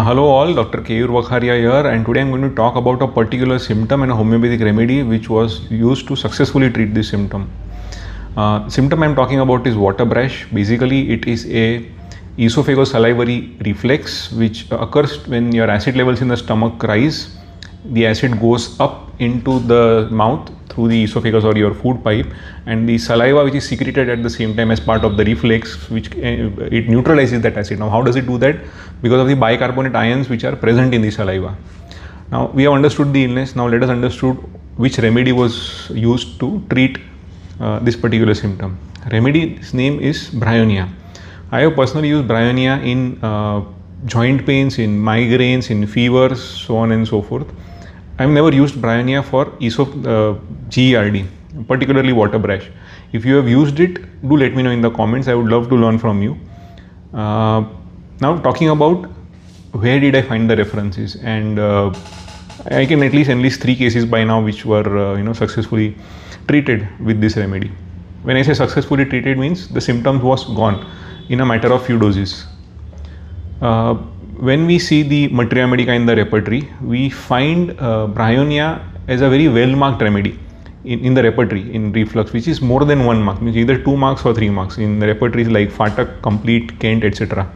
Hello all, Dr. Keyur Vakharia here, and today I'm going to talk about a particular symptom and a homeopathic remedy which was used to successfully treat this symptom. Symptom I'm talking about is water brush. Basically, it is a esophagosalivary reflex which occurs when your acid levels in the stomach rise. The acid goes up into the mouth through the esophagus or your food pipe, and the saliva which is secreted at the same time as part of the reflex, which it neutralizes that acid. Now how does it do that? Because of the bicarbonate ions which are present in the saliva. Now we have understood the illness. Now let us understood which remedy was used to treat this particular symptom. Remedy's name is bryonia. I have personally used bryonia in joint pains, in migraines, in fevers, so on and so forth. I have never used bryonia for GERD, particularly water brush. If you have used it, do let me know in the comments. I would love to learn from you. Now talking about where did I find the references, and I can at least enlist 3 cases by now which were successfully treated with this remedy. When I say successfully treated, means the symptoms was gone in a matter of few doses. When we see the materia medica in the repertory, we find bryonia as a very well marked remedy in the repertory in reflux, which is more than 1 mark, means either 2 marks or 3 marks in the repertories like Fatak, Complete, Kent, etc.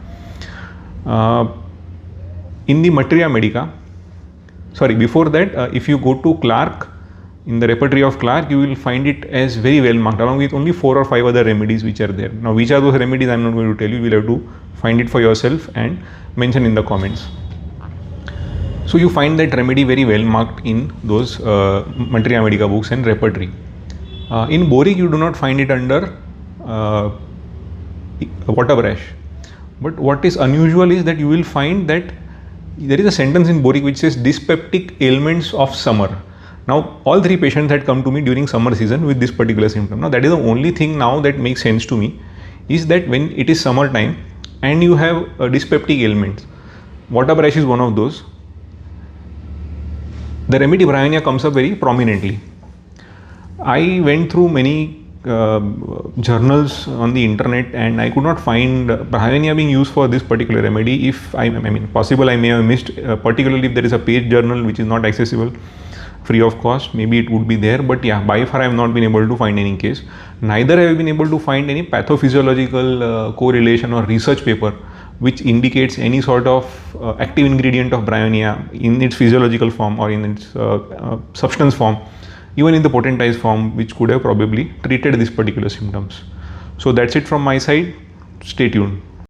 In the materia medica, before that, if you go to Clark, in the repertory of Clark, you will find it as very well marked along with only 4 or 5 other remedies which are there. Now which are those remedies, I am not going to tell you. You will have to find it for yourself and mention in the comments. So you find that remedy very well marked in those materia medica books and repertory. In boric, you do not find it under water brush. But what is unusual is that you will find that there is a sentence in boric which says dyspeptic ailments of summer. Now all 3 patients had come to me during summer season with this particular symptom. Now that is the only thing now that makes sense to me, is that when it is summer time and you have dyspeptic ailments, water brush is one of those. The remedy bryonia comes up very prominently. I went through many journals on the internet and I could not find bryonia being used for this particular remedy. If possible, I may have missed, particularly if there is a page journal which is not accessible free of cost, maybe it would be there, but yeah, by far I have not been able to find any case. Neither have I been able to find any pathophysiological correlation or research paper which indicates any sort of active ingredient of bryonia in its physiological form or in its substance form, even in the potentized form, which could have probably treated these particular symptoms. So that's it from my side. Stay tuned.